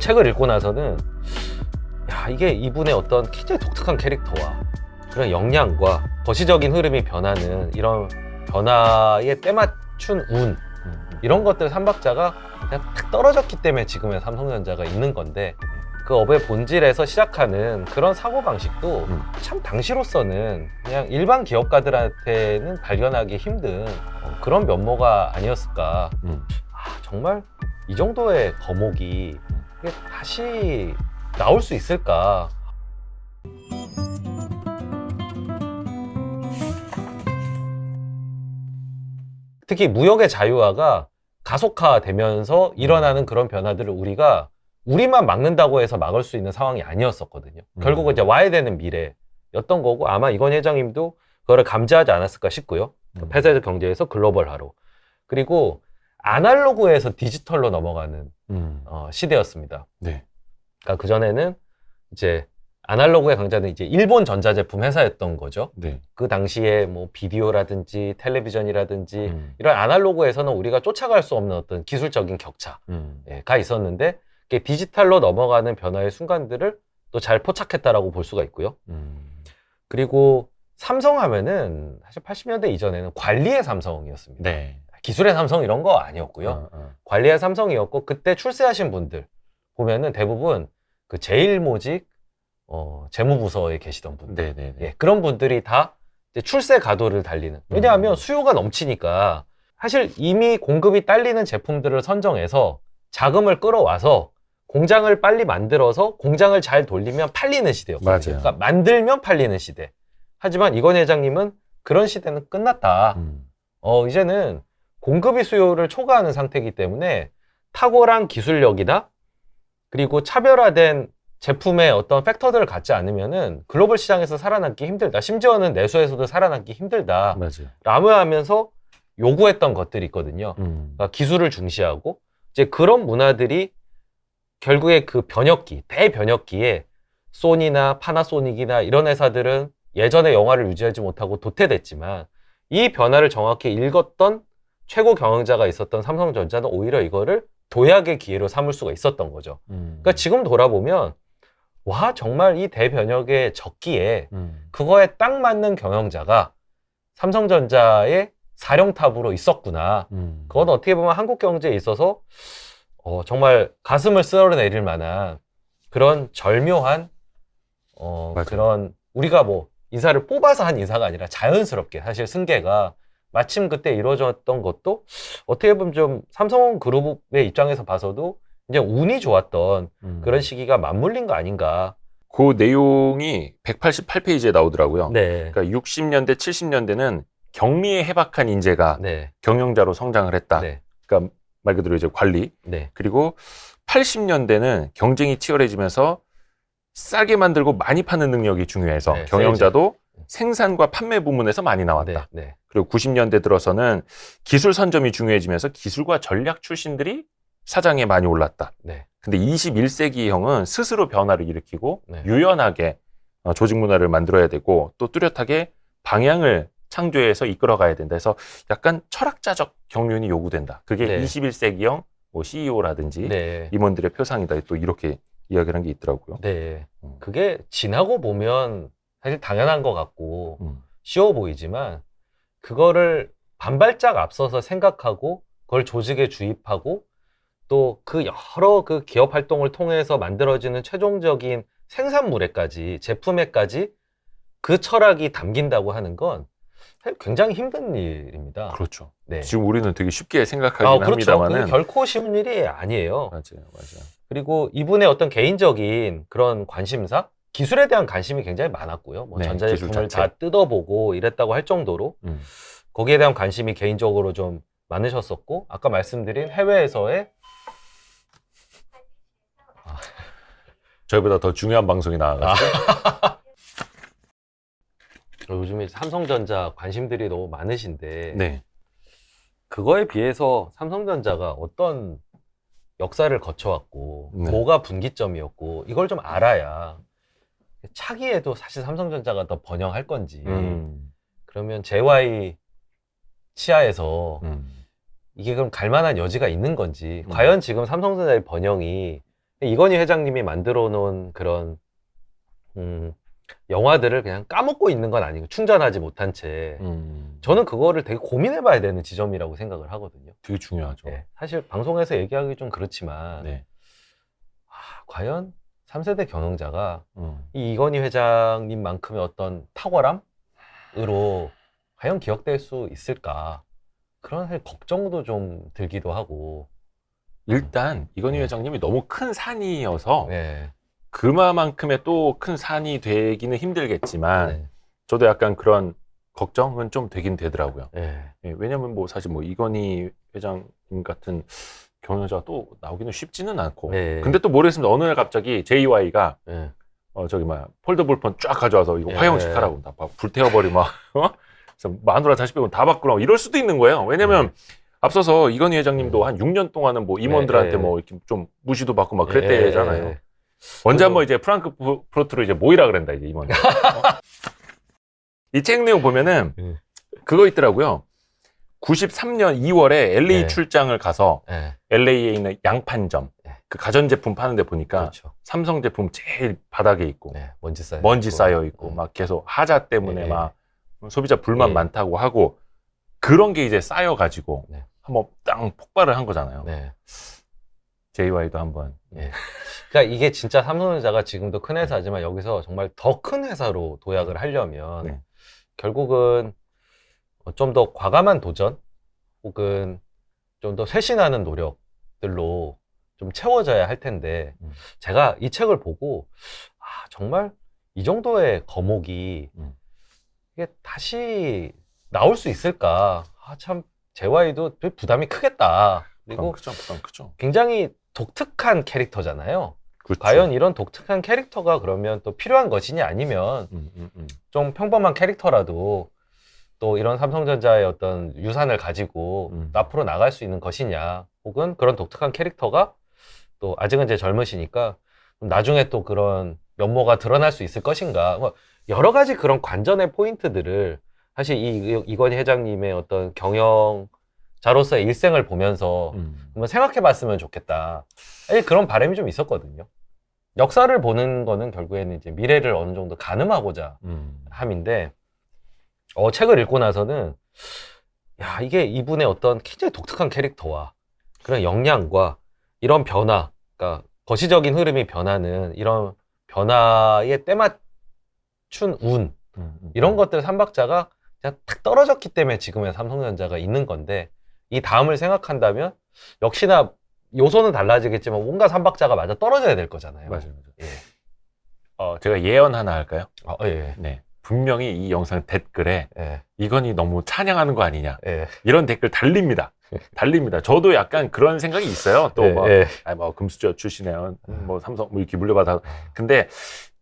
책을 읽고 나서는 야, 이게 이분의 어떤 굉장히 독특한 캐릭터와 그런 역량과 거시적인 흐름이 변하는 이런 변화에 때맞춘 운, 이런 것들 삼박자가 그냥 탁 떨어졌기 때문에 지금의 삼성전자가 있는 건데, 그 업의 본질에서 시작하는 그런 사고방식도 참 당시로서는 그냥 일반 기업가들한테는 발견하기 힘든 그런 면모가 아니었을까. 정말 이 정도의 거목이 이게 다시 나올 수 있을까. 특히 무역의 자유화가 가속화되면서 일어나는 그런 변화들을 우리만 막는다고 해서 막을 수 있는 상황이 아니었었거든요. 결국은 이제 와야 되는 미래였던 거고, 아마 이건희 회장님도 그거를 감지하지 않았을까 싶고요. 폐쇄적 경제에서 글로벌화로. 그리고 아날로그에서 디지털로 넘어가는 시대였습니다. 네. 그러니까 그전에는 이제 아날로그의 강자는 이제 일본 전자제품 회사였던 거죠. 네. 그 당시에 뭐 비디오라든지 텔레비전이라든지 이런 아날로그에서는 우리가 쫓아갈 수 없는 어떤 기술적인 격차가 있었는데, 이게 디지털로 넘어가는 변화의 순간들을 또 잘 포착했다라고 볼 수가 있고요. 그리고 삼성 하면은 사실 80년대 이전에는 관리의 삼성이었습니다. 네. 기술의 삼성 이런 거 아니었고요. 관리의 삼성이었고, 그때 출세하신 분들 보면은 대부분 그 제일모직 재무부서에 계시던 분들, 네네네. 예, 그런 분들이 다 이제 출세 가도를 달리는. 왜냐하면 수요가 넘치니까 사실 이미 공급이 딸리는 제품들을 선정해서 자금을 끌어와서 공장을 빨리 만들어서 공장을 잘 돌리면 팔리는 시대였거든요. 맞아요. 그러니까 만들면 팔리는 시대. 하지만 이건희 회장님은 그런 시대는 끝났다. 이제는 공급이 수요를 초과하는 상태이기 때문에 탁월한 기술력이나 그리고 차별화된 제품의 어떤 팩터들을 갖지 않으면은 글로벌 시장에서 살아남기 힘들다. 심지어는 내수에서도 살아남기 힘들다. 맞아요. 라며 하면서 요구했던 것들이 있거든요. 그러니까 기술을 중시하고, 이제 그런 문화들이 결국에 그 변혁기, 대변혁기에 소니나 파나소닉이나 이런 회사들은 예전의 영화를 유지하지 못하고 도태됐지만, 이 변화를 정확히 읽었던 최고 경영자가 있었던 삼성전자는 오히려 이거를 도약의 기회로 삼을 수가 있었던 거죠. 그러니까 지금 돌아보면 와, 정말 이 대변혁의 적기에 그거에 딱 맞는 경영자가 삼성전자의 사령탑으로 있었구나. 그건 어떻게 보면 한국 경제에 있어서 정말 가슴을 쓸어내릴 만한 그런 절묘한 그런, 우리가 뭐 인사를 뽑아서 한 인사가 아니라 자연스럽게 사실 승계가 마침 그때 이루어졌던 것도 어떻게 보면 좀 삼성그룹의 입장에서 봐서도 이제 운이 좋았던 그런 시기가 맞물린 거 아닌가. 그 내용이 188페이지에 나오더라고요. 네. 그러니까 60년대, 70년대는 경리에 해박한 인재가 네. 경영자로 성장을 했다. 네. 그러니까 말 그대로 이제 관리. 네. 그리고 80년대는 경쟁이 치열해지면서 싸게 만들고 많이 파는 능력이 중요해서 네, 경영자도 생산과 판매 부문에서 많이 나왔다. 네. 네. 그리고 90년대 들어서는 기술 선점이 중요해지면서 기술과 전략 출신들이 사장에 많이 올랐다. 네. 근데 21세기형은 스스로 변화를 일으키고 네. 유연하게 조직 문화를 만들어야 되고 또 뚜렷하게 방향을 창조해서 이끌어가야 된다. 그래서 약간 철학자적 경륜이 요구된다. 그게 네. 21세기형 뭐 CEO라든지 네. 임원들의 표상이다. 또 이렇게 이야기를 한 게 있더라고요. 네. 그게 지나고 보면 사실 당연한 것 같고 쉬워 보이지만, 그거를 반발짝 앞서서 생각하고 그걸 조직에 주입하고 또 그 여러 그 기업 활동을 통해서 만들어지는 최종적인 생산물에까지, 제품에까지 그 철학이 담긴다고 하는 건 굉장히 힘든 일입니다. 그렇죠. 네. 지금 우리는 되게 쉽게 생각하긴 그렇죠. 합니다만은 그게 결코 쉬운 일이 아니에요. 맞아요. 그리고 이분의 어떤 개인적인 그런 관심사, 기술에 대한 관심이 굉장히 많았고요. 뭐 네, 전자제품을 기술 자체. 다 뜯어보고 이랬다고 할 정도로 거기에 대한 관심이 개인적으로 좀 많으셨었고, 아까 말씀드린 해외에서의 저희보다 더 중요한 방송이 나와가지고 요즘에 삼성전자 관심들이 너무 많으신데, 네. 그거에 비해서 삼성전자가 어떤 역사를 거쳐왔고 네. 뭐가 분기점이었고 이걸 좀 알아야 차기에도 사실 삼성전자가 더 번영할 건지, 그러면 JY 치하에서 이게 그럼 갈 만한 여지가 있는 건지, 과연 지금 삼성전자의 번영이 이건희 회장님이 만들어 놓은 그런 영화들을 그냥 까먹고 있는 건 아니고 충전하지 못한 채 저는 그거를 되게 고민해 봐야 되는 지점이라고 생각을 하거든요. 되게 중요하죠. 네, 사실 방송에서 얘기하기 좀 그렇지만 네. 과연 3세대 경영자가 이 이건희 회장님만큼의 어떤 탁월함으로 과연 기억될 수 있을까, 그런 사실 걱정도 좀 들기도 하고. 일단 이건희 네. 회장님이 너무 큰 산이어서 네. 그만큼의 또 큰 산이 되기는 힘들겠지만 네. 저도 약간 그런 걱정은 좀 되긴 되더라고요. 네. 예, 왜냐면 뭐 사실 뭐 이건희 회장님 같은 경영자가 또 나오기는 쉽지는 않고. 네. 근데 또 모르겠습니다. 어느 날 갑자기 JY가 네. 저기 폴더블 폰 쫙 가져와서 이거 네. 화형식 하라고 다 불태워버리 막 그래서 마누라 자식 빼고 다 바꾸라고 이럴 수도 있는 거예요. 왜냐면 앞서서 이건희 회장님도 한 6년 동안은 뭐 임원들한테 뭐 이렇게 좀 무시도 받고 막 그랬대잖아요. 언제 한번 이제 프랑크푸르트로 이제 모이라 그랬다 이제 임원. 이 책 내용 보면은 그거 있더라고요. 93년 2월에 LA 네. 출장을 가서 네. LA에 있는 양판점, 네. 그 가전제품 파는데 보니까 그렇죠. 삼성 제품 제일 바닥에 있고 네. 먼지 쌓여 있고 막 계속 하자 때문에 네. 막 소비자 불만 네. 많다고 하고 그런 게 이제 쌓여가지고 네. 한번 땅 폭발을 한 거잖아요. 네. JY도 한번. 네. 그러니까 이게 진짜 삼성전자가 지금도 큰 회사지만 여기서 정말 더 큰 회사로 도약을 하려면 네. 결국은 좀 더 과감한 도전 혹은 좀 더 쇄신하는 노력들로 좀 채워져야 할 텐데 제가 이 책을 보고 정말 이 정도의 거목이 이게 다시 나올 수 있을까? 참 JY도 부담이 크겠다. 그리고 부담 크죠. 굉장히 독특한 캐릭터잖아요. 그렇죠. 과연 이런 독특한 캐릭터가 그러면 또 필요한 것이냐, 아니면 좀 평범한 캐릭터라도 또 이런 삼성전자의 어떤 유산을 가지고 앞으로 나갈 수 있는 것이냐, 혹은 그런 독특한 캐릭터가 또 아직은 이제 젊으시니까 나중에 또 그런 면모가 드러날 수 있을 것인가, 뭐 여러 가지 그런 관전의 포인트들을 사실 이건희 회장님의 어떤 경영자로서의 일생을 보면서 한번 생각해 봤으면 좋겠다. 사실 그런 바람이 좀 있었거든요. 역사를 보는 거는 결국에는 이제 미래를 어느 정도 가늠하고자 함인데, 책을 읽고 나서는 이게 이분의 어떤 굉장히 독특한 캐릭터와 그런 역량과 이런 변화, 그러니까 거시적인 흐름이 변하는 이런 변화에 때맞춘 운, 이런 것들 삼박자가 그냥 탁 떨어졌기 때문에 지금의 삼성전자가 있는 건데, 이 다음을 생각한다면 역시나 요소는 달라지겠지만 뭔가 삼박자가 맞아 떨어져야 될 거잖아요. 맞아요. 예. 제가 예언 하나 할까요? 예. 네. 분명히 이 영상 댓글에 예. 이건희 너무 찬양하는 거 아니냐. 예. 이런 댓글 달립니다. 저도 약간 그런 생각이 있어요. 또 뭐 금수저 출신이에요. 뭐 삼성 뭐 이렇게 물려받아. 근데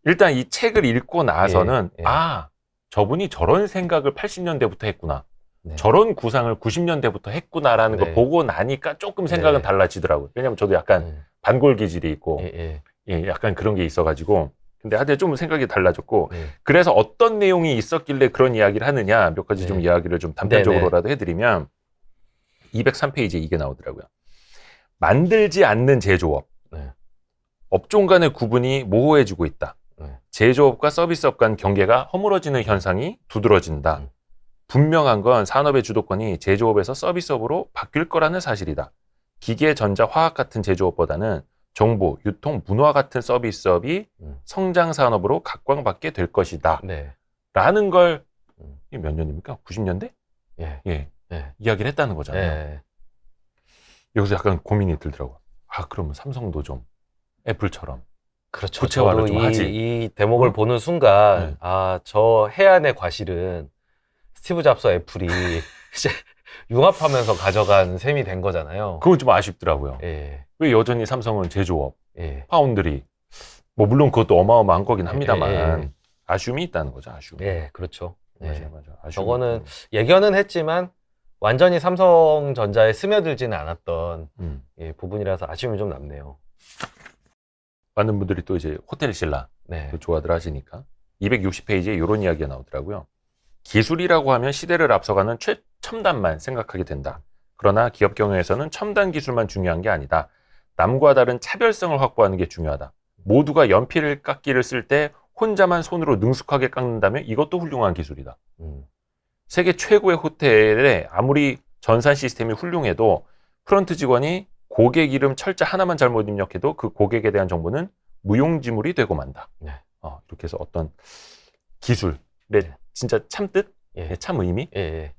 일단 이 책을 읽고 나서는 저분이 저런 생각을 80년대부터 했구나. 네. 저런 구상을 90년대부터 했구나라는 거 보고 나니까 조금 생각은 달라지더라고요. 왜냐면 저도 약간 반골 기질이 있고 약간 그런 게 있어가지고. 근데 하여튼 좀 생각이 달라졌고 그래서 어떤 내용이 있었길래 그런 이야기를 하느냐, 몇 가지 좀 이야기를 좀 단편적으로라도 해드리면 203페이지에 이게 나오더라고요. 만들지 않는 제조업. 업종 간의 구분이 모호해지고 있다. 제조업과 서비스업 간 경계가 허물어지는 현상이 두드러진다. 분명한 건 산업의 주도권이 제조업에서 서비스업으로 바뀔 거라는 사실이다. 기계, 전자, 화학 같은 제조업보다는 정보, 유통, 문화 같은 서비스업이 성장 산업으로 각광받게 될 것이다. 라는 걸 몇 년입니까? 90년대? 이야기를 했다는 거잖아요. 여기서 약간 고민이 들더라고요. 그러면 삼성도 좀 애플처럼 그렇죠. 구체화를 저도 좀 하지. 이 대목을 보는 순간 저 해안의 과실은 스티브 잡스 애플이 이제 융합하면서 가져간 셈이 된 거잖아요. 그건 좀 아쉽더라고요. 왜 여전히 삼성은 제조업, 파운드리, 뭐 물론 그것도 어마어마한 거긴 합니다만 아쉬움이 있다는 거죠. 아쉬움. 그렇죠. 맞아. 저거는 예견은 했지만 완전히 삼성전자에 스며들지는 않았던 부분이라서 아쉬움이 좀 남네요. 많은 분들이 또 이제 호텔 신라 좋아들 하시니까 260페이지에 이런 이야기가 나오더라고요. 기술이라고 하면 시대를 앞서가는 최첨단만 생각하게 된다. 그러나 기업 경영에서는 첨단 기술만 중요한 게 아니다. 남과 다른 차별성을 확보하는 게 중요하다. 모두가 연필 깎기를 쓸 때 혼자만 손으로 능숙하게 깎는다면 이것도 훌륭한 기술이다. 세계 최고의 호텔에 아무리 전산 시스템이 훌륭해도 프런트 직원이 고객 이름 철자 하나만 잘못 입력해도 그 고객에 대한 정보는 무용지물이 되고 만다. 네. 이렇게 해서 어떤 기술의 진짜 참뜻, 참 의미,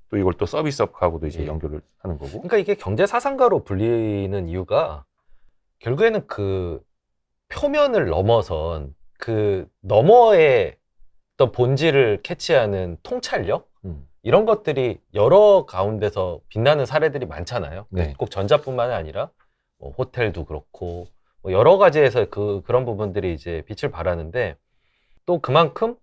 또 이걸 또 서비스업하고도 이제 연결을 하는 거고. 그러니까 이게 경제사상가로 불리는 이유가 결국에는 그 표면을 넘어선 그 너머의 어떤 본질을 캐치하는 통찰력 이런 것들이 여러 가운데서 빛나는 사례들이 많잖아요. 네. 꼭 전자뿐만 아니라 뭐 호텔도 그렇고 뭐 여러 가지에서 그런 부분들이 이제 빛을 발하는데 또 그만큼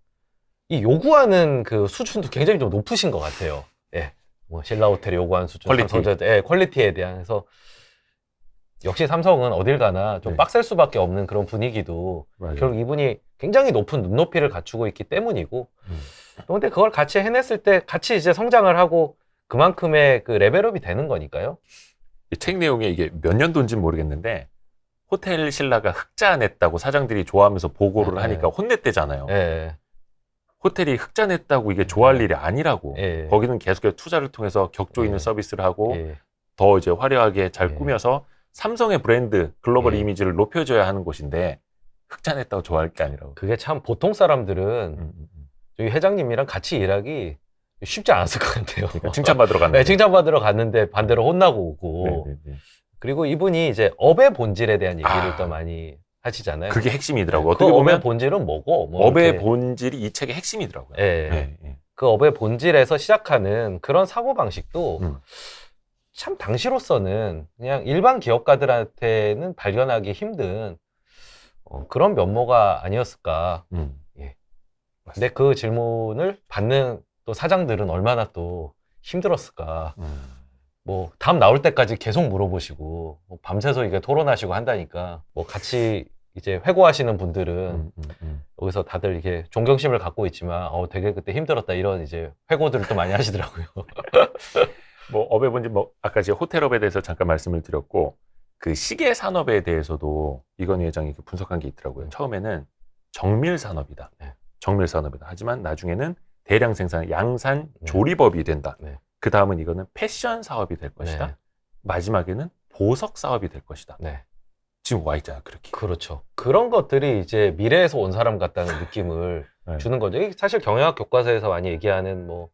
이 요구하는 그 수준도 굉장히 좀 높으신 것 같아요. 예. 뭐 신라 호텔이 요구하는 수준, 퀄리티. 퀄리티에 대한 해서 역시 삼성은 어딜 가나 좀 빡셀 수밖에 없는 그런 분위기도 맞아요. 결국 이분이 굉장히 높은 눈높이를 갖추고 있기 때문이고 근데 그걸 같이 해냈을 때 같이 이제 성장을 하고 그만큼의 그 레벨업이 되는 거니까요. 이 책 내용에 이게 몇 년도인지는 모르겠는데 호텔 신라가 흑자 냈다고 사장들이 좋아하면서 보고를 하니까 혼냈대잖아요. 호텔이 흑자 냈다고 이게 좋아할 일이 아니라고. 거기는 계속해서 투자를 통해서 격조 있는 서비스를 하고 더 이제 화려하게 잘 꾸며서 삼성의 브랜드, 글로벌 이미지를 높여줘야 하는 곳인데 흑자 냈다고 좋아할 게 아니라고. 그게 참 보통 사람들은 저희 회장님이랑 같이 일하기 쉽지 않았을 것 같아요. 그러니까 칭찬받으러 갔는데. 네, 칭찬받으러 갔는데 반대로 혼나고 오고. 그리고 이분이 이제 업의 본질에 대한 얘기를 또 많이 하시잖아요. 그게 핵심이더라고요. 그 어떻게 보면 업의 본질은 뭐고? 뭐 업의 이렇게. 본질이 이 책의 핵심이더라고요. 그 업의 본질에서 시작하는 그런 사고방식도 참 당시로서는 그냥 일반 기업가들한테는 발견하기 힘든 그런 면모가 아니었을까. 근데 그 질문을 받는 또 사장들은 얼마나 또 힘들었을까. 뭐 다음 나올 때까지 계속 물어보시고 뭐 밤새서 이게 토론하시고 한다니까 뭐 같이 이제 회고하시는 분들은 여기서 다들 이렇게 존경심을 갖고 있지만 되게 그때 힘들었다 이런 이제 회고들을 또 많이 하시더라고요. 뭐 업의 본질 뭐 아까 이제 호텔업에 대해서 잠깐 말씀을 드렸고 그 시계 산업에 대해서도 이건희 회장이 분석한 게 있더라고요. 처음에는 정밀 산업이다. 정밀 산업이다. 하지만 나중에는 대량 생산, 양산, 조립업이 된다. 그 다음은 이거는 패션 사업이 될 것이다. 마지막에는 보석 사업이 될 것이다. 지금 와 있잖아요, 그렇게. 그렇죠. 그런 것들이 이제 미래에서 온 사람 같다는 느낌을 주는 거죠. 이게 사실 경영학 교과서에서 많이 얘기하는 뭐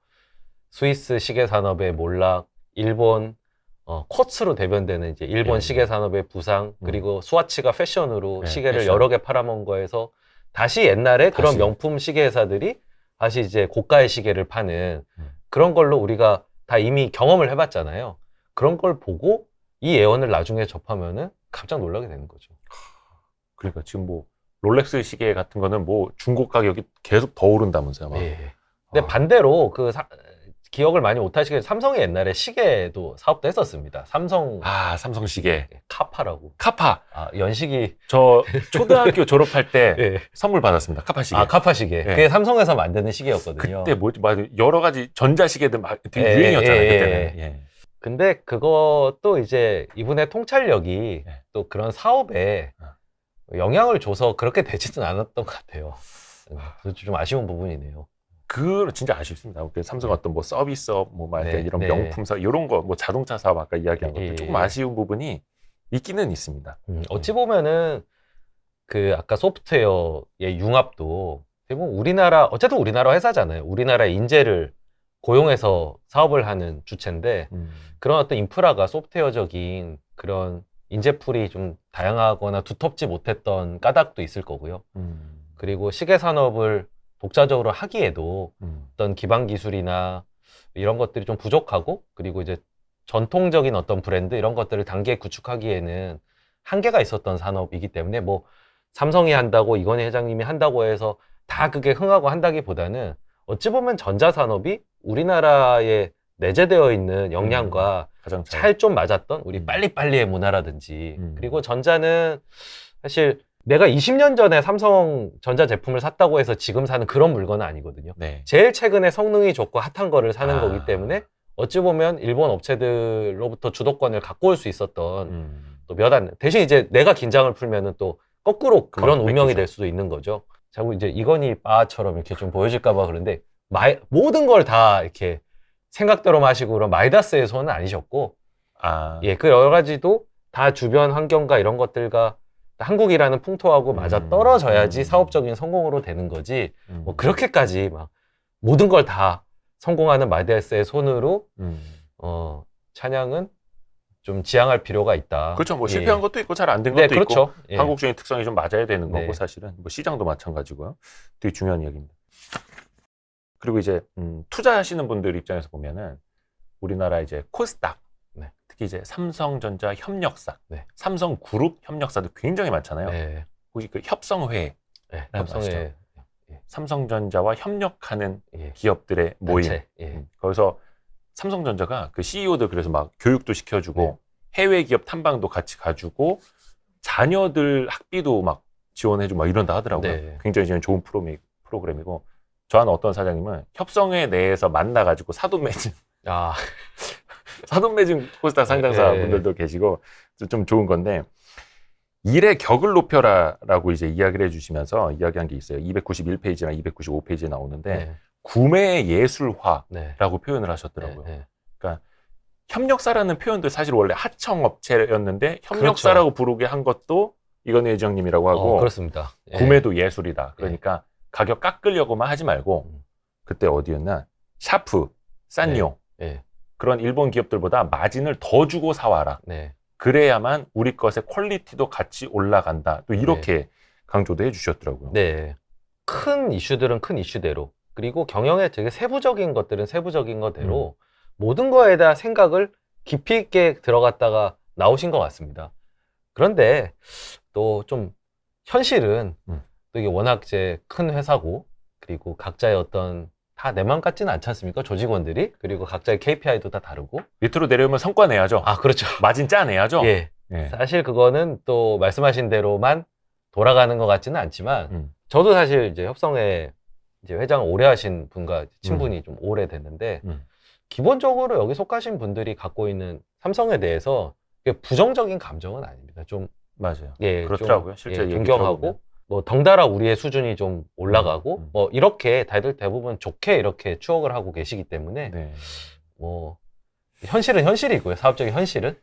스위스 시계 산업의 몰락, 일본 쿼츠로 대변되는 이제 일본 시계 산업의 부상, 그리고 스와치가 패션으로 시계를 패션. 여러 개 팔아먹은 거에서 다시 옛날에 그런 명품 시계 회사들이 다시 이제 고가의 시계를 파는 그런 걸로 우리가 다 이미 경험을 해봤잖아요. 그런 걸 보고 이 예언을 나중에 접하면은 깜짝 놀라게 되는 거죠. 그러니까 지금 뭐 롤렉스 시계 같은 거는 뭐 중고 가격이 계속 더 오른다면서요. 근데 반대로 그 기억을 많이 못하시겠지만 삼성이 옛날에 시계도 사업도 했었습니다. 삼성 시계 카파라고. 카파. 연식이 저 초등학교 졸업할 때 선물 받았습니다. 카파 시계. 카파 시계. 그게 삼성에서 만드는 시계였거든요. 그때 여러 가지 전자시계들 막 되게 유행이었잖아요. 그때는. 근데 그것도 이제 이분의 통찰력이 또 그런 사업에 영향을 줘서 그렇게 되지는 않았던 것 같아요. 그래서 좀 아쉬운 부분이네요. 진짜 아쉽습니다. 삼성 어떤 뭐 서비스업, 이런 명품 사업, 이런 거, 뭐 자동차 사업 아까 이야기한 것들 조금 아쉬운 부분이 있기는 있습니다. 어찌 보면은 그 아까 소프트웨어의 융합도 대부분 어쨌든 우리나라 회사잖아요. 우리나라 인재를 고용해서 사업을 하는 주체인데 그런 어떤 인프라가 소프트웨어적인 그런 인재풀이 좀 다양하거나 두텁지 못했던 까닭도 있을 거고요. 그리고 시계 산업을 독자적으로 하기에도 어떤 기반 기술이나 이런 것들이 좀 부족하고 그리고 이제 전통적인 어떤 브랜드 이런 것들을 단계에 구축하기에는 한계가 있었던 산업이기 때문에 뭐 삼성이 한다고 이건희 회장님이 한다고 해서 다 그게 흥하고 한다기보다는 어찌 보면 전자산업이 우리나라에 내재되어 있는 역량과 잘 좀 맞았던 우리 빨리빨리의 문화라든지 그리고 전자는 사실 내가 20년 전에 삼성 전자 제품을 샀다고 해서 지금 사는 그런 물건은 아니거든요. 제일 최근에 성능이 좋고 핫한 거를 사는 거기 때문에 어찌 보면 일본 업체들로부터 주도권을 갖고 올 수 있었던 또 몇 안, 대신 이제 내가 긴장을 풀면은 또 거꾸로 그런 운명이 될 수도 있는 거죠. 자꾸 이제 이건희 바처럼 이렇게 좀 보여질까봐 그런데 모든 걸 다 이렇게 생각대로 마시고 그런 마이다스의 손은 아니셨고, 예, 그 여러 가지도 다 주변 환경과 이런 것들과 한국이라는 풍토하고 맞아 떨어져야지 사업적인 성공으로 되는 거지, 뭐 그렇게까지 막 모든 걸 다 성공하는 마이다스의 손으로 찬양은 좀 지양할 필요가 있다. 그렇죠. 뭐 예. 실패한 것도 있고 잘 안 된 것도 그렇죠. 있고 예. 한국적인 특성이 좀 맞아야 되는 거고 네. 사실은 뭐 시장도 마찬가지고요. 되게 중요한 이야기입니다. 그리고 이제 투자하시는 분들 입장에서 보면은 우리나라 이제 코스닥, 네. 특히 이제 삼성전자 협력사, 네. 삼성그룹 협력사도 굉장히 많잖아요. 네. 혹시 그 협성회, 네. 협성회, 삼성전자와 협력하는 예. 기업들의 모임. 단체. 예. 거기서 삼성전자가 그 CEO들 그래서 막 교육도 시켜주고 네. 해외 기업 탐방도 같이 가주고 자녀들 학비도 막 지원해주고 막 이런다 하더라고요. 네. 굉장히 지금 좋은 프로그램이고 저한 어떤 사장님은 협성회 내에서 만나가지고 사돈 맺은 사돈 맺은 코스닥 상장사 분들도 계시고 좀 좋은 건데 일의 격을 높여라라고 이제 이야기를 해주시면서 이야기한 게 있어요. 291페이지랑 295페이지에 나오는데 구매 예술화라고 표현을 하셨더라고요. 그러니까 협력사라는 표현도 사실 원래 하청업체였는데 협력사라고 부르게 한 것도 이건희 회장님이라고 하고 그렇습니다. 구매도 예술이다. 그러니까 가격 깎으려고만 하지 말고 그때 어디였나? 샤프, 산요 그런 일본 기업들보다 마진을 더 주고 사와라. 그래야만 우리 것의 퀄리티도 같이 올라간다. 또 이렇게 강조도 해주셨더라고요. 네. 큰 이슈들은 큰 이슈대로, 그리고 경영의 되게 세부적인 것들은 세부적인 것대로 모든 거에 대한 생각을 깊이 있게 들어갔다가 나오신 것 같습니다. 그런데 또 좀 현실은 또 이게 워낙 이제 큰 회사고, 그리고 각자의 어떤 다 내 맘 같지는 않지 않습니까? 조직원들이. 그리고 각자의 KPI도 다 다르고. 밑으로 내려오면 성과 내야죠. 그렇죠. 마진 짜내야죠. 예. 사실 그거는 또 말씀하신 대로만 돌아가는 것 같지는 않지만, 저도 사실 이제 협성회 이제 회장을 오래 하신 분과 친분이 좀 오래 됐는데, 기본적으로 여기 속하신 분들이 갖고 있는 삼성에 대해서 부정적인 감정은 아닙니다. 좀 맞아요. 예, 그렇더라고요. 좀, 실제 존경하고 뭐 덩달아 우리의 수준이 좀 올라가고 뭐 이렇게 다들 대부분 좋게 이렇게 추억을 하고 계시기 때문에 뭐 현실은 현실이고요. 사업적인 현실은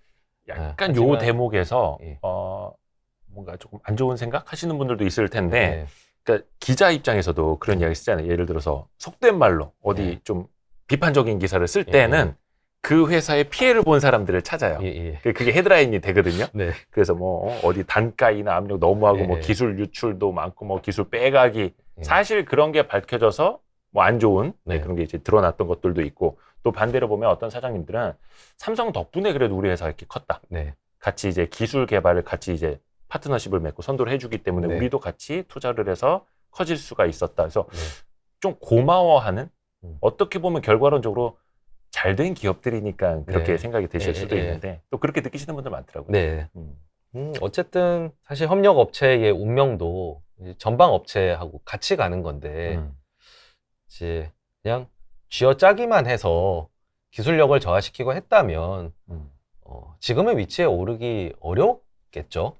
약간 요 대목에서 뭔가 조금 안 좋은 생각 하시는 분들도 있을 텐데 그러니까 기자 입장에서도 그런 이야기 쓰잖아요. 예를 들어서 속된 말로 어디 좀 비판적인 기사를 쓸 때는 그 회사의 피해를 본 사람들을 찾아요. 그게 헤드라인이 되거든요. 그래서 뭐 어디 단가이나 압력 너무하고 뭐 기술 유출도 많고 뭐 기술 빼가기 사실 그런 게 밝혀져서 뭐 안 좋은 그런 게 이제 드러났던 것들도 있고, 또 반대로 보면 어떤 사장님들은 삼성 덕분에 그래도 우리 회사가 이렇게 컸다. 같이 이제 기술 개발을 같이 이제 파트너십을 맺고 선도를 해주기 때문에 우리도 같이 투자를 해서 커질 수가 있었다. 그래서 좀 고마워하는, 어떻게 보면 결과론적으로 잘된 기업들이니까 그렇게 생각이 드실 수도 있는데 또 그렇게 느끼시는 분들 많더라고요. 어쨌든 사실 협력업체의 운명도 전방업체하고 같이 가는 건데 이제 그냥 쥐어짜기만 해서 기술력을 저하시키고 했다면 지금의 위치에 오르기 어렵겠죠.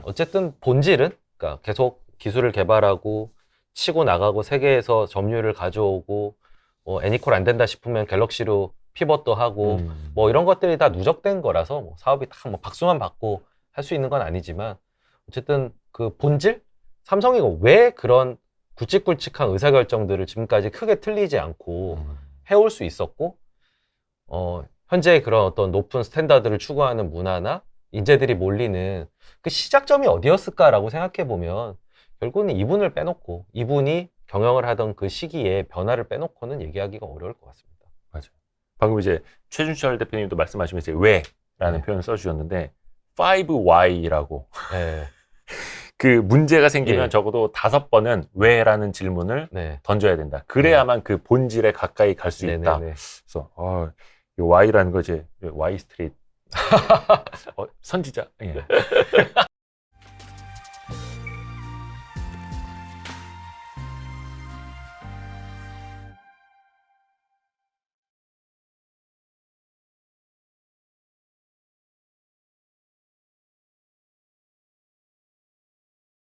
어쨌든 본질은 그러니까 계속 기술을 개발하고 치고 나가고 세계에서 점유율을 가져오고 애니콜 안 된다 싶으면 갤럭시로 피벗도 하고 뭐 이런 것들이 다 누적된 거라서 뭐 사업이 딱 뭐 박수만 받고 할 수 있는 건 아니지만, 어쨌든 그 본질? 삼성이 왜 그런 굵직굵직한 의사결정들을 지금까지 크게 틀리지 않고 해올 수 있었고, 현재 그런 어떤 높은 스탠다드를 추구하는 문화나 인재들이 몰리는 그 시작점이 어디였을까라고 생각해 보면 결국은 이분을 빼놓고, 이분이 경영을 하던 그 시기에 변화를 빼놓고는 얘기하기가 어려울 것 같습니다. 맞아요. 방금 이제 최준철 대표님도 말씀하시면서 왜라는 표현을 써주셨는데 5Y라고 그 문제가 생기면 적어도 5번은 왜라는 질문을 던져야 된다. 그래야만 그 본질에 가까이 갈 수 있다. 그래서 이 Y라는 거지. Y 스트리트 선지자.